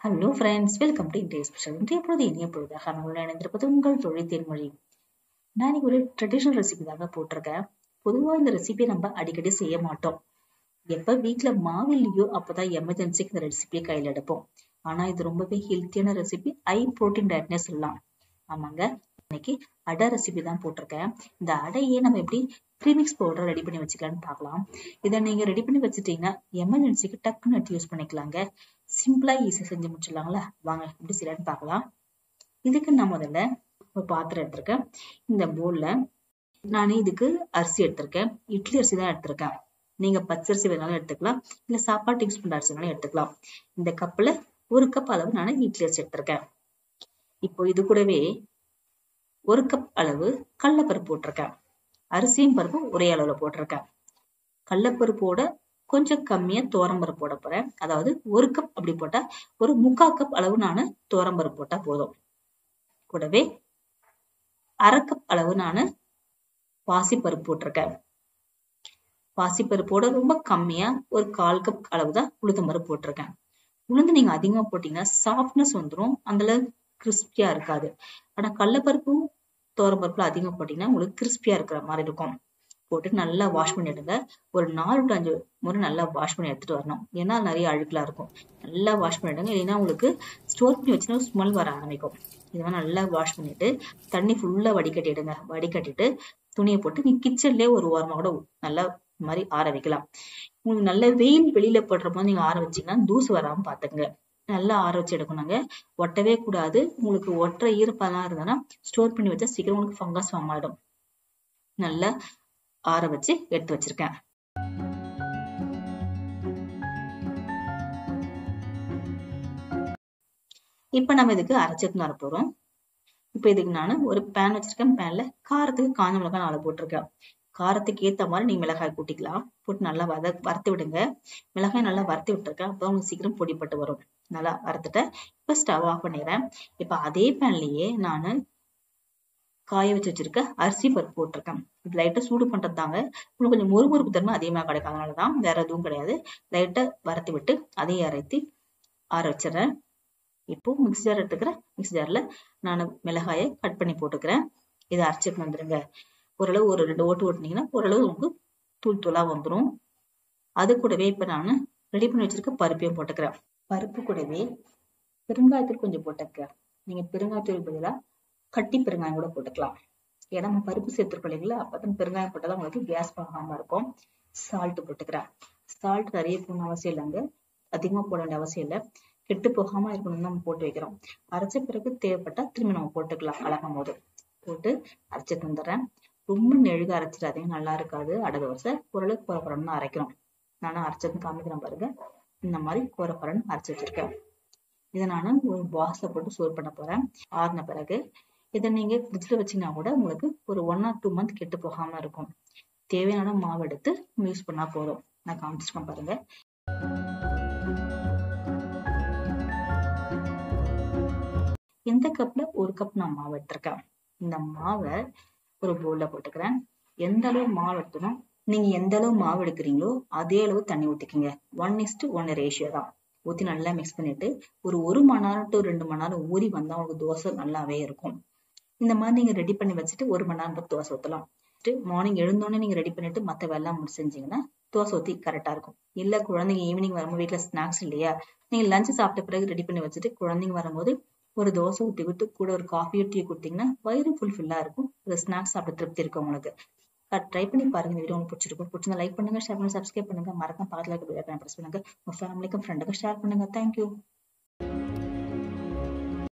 Hello friends, welcome to இன்றைய special. இன்றைய பொழுது இனிய பொழுதாக நம்மளோட இணைந்திருப்பது உங்கள் தொழில் தேன்மொழி. நான் இன்னைக்கு ஒரு ட்ரெடிஷனல் ரெசிபி தாங்க போட்டிருக்கேன். பொதுவாக இந்த ரெசிபியை நம்ம அடிக்கடி செய்ய மாட்டோம். எப்ப வீட்டுல மாவு இல்லையோ அப்பதான் எமர்ஜென்சிக்கு இந்த ரெசிபியை கையில எடுப்போம். ஆனா இது ரொம்பவே ஹெல்த்தியான ரெசிபி, ஹை ப்ரோட்டீன் டயட்னே சொல்லலாம். ஆமாங்க, இன்னைக்கு அடை ரெசிபி தான் போட்டிருக்கேன். இந்த அடையே நம்ம எப்படி ப்ரீமிக்ஸ் பவுடர் ரெடி பண்ணி வச்சுக்கலாம்னு பார்க்கலாம். இதை நீங்க ரெடி பண்ணி வச்சுட்டீங்கன்னா எமர்ஜென்சிக்கு டக்குன்னு எடுத்து யூஸ் பண்ணிக்கலாங்க. சிம்பிளா ஈஸியா செஞ்சு முடிச்சிடலாங்களா? வாங்க எப்படி செய்யலான்னு பார்க்கலாம். இதுக்கு நான் முதல்ல ஒரு பாத்திரம் எடுத்திருக்கேன். இந்த போல்ல நான் இதுக்கு அரிசி எடுத்திருக்கேன். இட்லி அரிசி தான் எடுத்திருக்கேன். நீங்க பச்சரிசி வேணாலும் எடுத்துக்கலாம், இல்ல சாப்பாட்டு யூஸ் பண்ற அரிசி வேணாலும் எடுத்துக்கலாம். இந்த கப்ல 1 கப் அளவு நான் இட்லி அரிசி எடுத்திருக்கேன். இப்போ இது கூடவே 1 கப் அளவு கடலைப்பருப்பு போட்டிருக்கேன். அரிசியும் பருப்பும் ஒரே அளவுல போட்டிருக்கேன். கடலைப்பருப்போட கொஞ்சம் கம்மியா துவரம்பருப்பு போட போறேன். அதாவது 1 கப் அப்படி போட்டா ஒரு 3/4 கப் அளவு நானு துவரம்பருப்பு போட்டா போதும். கூடவே 1/2 கப் அளவு நானு பாசிப்பருப்பு போட்டிருக்கேன். பாசிப்பருப்போட ரொம்ப கம்மியா ஒரு 1/4 கப் அளவுதான் உளுத்தம்பருப்பு போட்டிருக்கேன். உளுந்து நீங்க அதிகமா போட்டீங்கன்னா சாஃப்ட்னஸ் வந்துடும், அந்த கிறிஸ்பியா இருக்காது. ஆனா கடலைப்பருப்பும் துவரம்பருப்புல அதிகமா போட்டீங்கன்னா உங்களுக்கு கிறிஸ்பியா இருக்கிற மாதிரி இருக்கும். போட்டு நல்லா வாஷ் பண்ணிடுங்க. ஒரு 4 to 5 முறை நல்லா வாஷ் பண்ணி எடுத்துட்டு வரணும். ஏன்னா நிறைய அழுக்கெல்லாம் இருக்கும். நல்லா வாஷ் பண்ணிடுங்க, இல்லைன்னா உங்களுக்கு ஸ்டோர் பண்ணி வச்சுன்னா ஸ்மெல் வர ஆரம்பிக்கும். இதெல்லாம் நல்லா வாஷ் பண்ணிட்டு தண்ணி ஃபுல்லா வடிகட்டிடுங்க. வடிகட்டிட்டு துணியை போட்டு நீ கிச்சன்லயே ஒரு ஓரமா கூட நல்லா மாதிரி ஆற வைக்கலாம். உங்களுக்கு நல்ல வெயில் வெளியில போடுற போது நீங்க ஆற வச்சீங்கன்னா தூசு வராம பாத்துங்க. நல்லா ஆற வச்சு எடுக்கணுங்க. ஒட்டவே கூடாது. உங்களுக்கு ஒட்டுற ஈரப்பதம் இருந்ததுன்னா ஸ்டோர் பண்ணி வச்சா சீக்கிரம் உங்களுக்கு ஃபங்கஸ் ஃபார்ம் ஆயிடும். நல்லா ஆற வச்சு எடுத்து வச்சிருக்கேன். இப்ப நம்ம இதுக்கு அரைச்சதுன்னு வர போறோம். இப்ப இதுக்கு நான் ஒரு பேன் வச்சிருக்கேன். பேன்ல காரத்துக்கு காஞ்ச மிளகாய் 4 போட்டிருக்கேன். காரத்துக்கு ஏத்த மாதிரி நீங்க மிளகாய் கூட்டிக்கலாம். போட்டு நல்லா வறுத்து விடுங்க. மிளகாய் நல்லா வறுத்து விட்டுருக்கேன். அப்பதான் உங்களுக்கு சீக்கிரம் பொடிப்பட்டு வரும். நல்லா வறுத்துட்டேன். இப்ப ஸ்டவ் ஆஃப் பண்ணிடுறேன். இப்ப அதே பேன்லயே நானு காய வச்சு வச்சிருக்க அரிசி பருப்பு போட்டிருக்கேன். இது லைட்டா சூடு பண்றது தாங்க. உங்களுக்கு கொஞ்சம் மொறுமொறுப்பு தன்மை அதிகமா கிடைக்கும், அதனாலதான், வேற எதுவும் கிடையாது. லைட்டா வறுத்து விட்டு அதையும் அரைத்து ஆற வச்சிடறேன். இப்போ மிக்ஸி ஜார் எடுத்துக்கிறேன். மிக்ஸி ஜார்ல நான் மிளகாயை கட் பண்ணி போட்டுக்கிறேன். இதை அரைச்சிட்டு வந்துருங்க. ஓரளவு ஒரு 2 ஓட்டு ஓட்டுனீங்கன்னா ஓரளவு உங்களுக்கு தூள் தூளா வந்துடும். அது கூடவே இப்ப நான் ரெடி பண்ணி வச்சிருக்க பருப்பையும் போட்டுக்கிறேன். பருப்பு கூடவே பெருங்காயத்தூள் கொஞ்சம் போட்டுக்கிறேன். நீங்க பெருங்காயத்தூள் பதிலா கட்டி பெருங்காயம் கூட போட்டுக்கலாம். ஏன்னா நம்ம பருப்பு சேர்த்துருக்கோம் இல்லைங்களா, அப்பதான் பெருங்காயம் போட்டாதான் உங்களுக்கு கேஸ் ஆகாம இருக்கும். சால்ட் போட்டுக்கிறேன். சால்ட் நிறைய போடணும் அவசியம் இல்லைங்க, அதிகமா போட வேண்டிய அவசியம் இல்லை. கெட்டு போகாம இருக்கணும்னு நம்ம போட்டு வைக்கிறோம். அரைச்ச பிறகு தேவைப்பட்டா திரும்பி நம்ம போட்டுக்கலாம் கலக்கும் போது. போட்டு அரைச்சிட்டு வந்துடுறேன். ரொம்ப நெழுக அரைச்சிடாதீங்க, நல்லா இருக்காது அடை தோசை. ஓரளவுக்கு குறைப்பறன்னு அரைக்கணும். நானும் அரைச்சதுன்னு காமிக்கிறேன் பாருங்க. இந்த மாதிரி குறைப்பறன்னு அரைச்சி வச்சிருக்கேன். இதை நான் ஒரு பாக்ஸ்ல போட்டு ஸ்டோர் பண்ண போறேன். ஆறின பிறகு இதை நீங்க ஃப்ரிட்ஜ்ல வச்சீங்கன்னா கூட உங்களுக்கு ஒரு 1 or 2 month கெட்டு போகாம இருக்கும். தேவையான மாவு எடுத்து யூஸ் பண்ணா போதும். நான் காமிச்சிருக்கேன் பாருங்க. இந்த கப்ல 1 கப் நான் மாவு எடுத்திருக்கேன். இந்த மாவை ஒரு பவுல்ல போட்டுக்கிறேன். எந்த அளவு மாவு எடுத்தணும், நீங்க எந்த அளவு மாவு எடுக்கிறீங்களோ அதே அளவு தண்ணி ஊத்திக்கீங்க. 1:1 ரேஷியோ தான். ஊத்தி நல்லா மிக்ஸ் பண்ணிட்டு ஒரு 1 மணி நேரம் to 2 மணி நேரம் ஊறி வந்தா உங்களுக்கு தோசை நல்லாவே இருக்கும். இந்த மாதிரி நீங்க ரெடி பண்ணி வச்சுட்டு 1 மணி நேரம் தோசை ஊத்தலாம். மார்னிங் எழுந்தோடனே நீங்க ரெடி பண்ணிட்டு மத்த வேலை முடிச்சு செஞ்சீங்கன்னா தோசை ஊத்தி கரெக்டா இருக்கும். இல்ல குழந்தைங்க ஈவினிங் வரும்போது வீட்டுல ஸ்நாக்ஸ் இல்லையா, நீங்க லஞ்ச் சாப்பிட்ட பிறகு ரெடி பண்ணி வச்சுட்டு குழந்தைங்க வரும்போது ஒரு தோசை ஊத்தி விட்டு கூட ஒரு காஃபியோ டீ கொடுத்தீங்கன்னா வயிறு ஃபுல்ஃபில்லா இருக்கும். ஒரு ஸ்நாக்ஸ் சாப்பிட திருப்தி இருக்கும் உங்களுக்கு. ட்ரை பண்ணி பாருங்க. இந்த வீடியோ உங்களுக்கு பிடிச்சிருக்கும். பிடிச்சிருந்தா லைக் பண்ணுங்க, ஷேர் பண்ணுங்க, சப்ஸ்கிரைப் பண்ணுங்க. மறக்காம பக்கத்துல இருக்க பெல் ஐகானை பிரஸ் பண்ணுங்க. உங்க ஃபேமிலிக்கும் ஃப்ரெண்டுக்கும் ஷேர் பண்ணுங்க. தேங்க்யூ.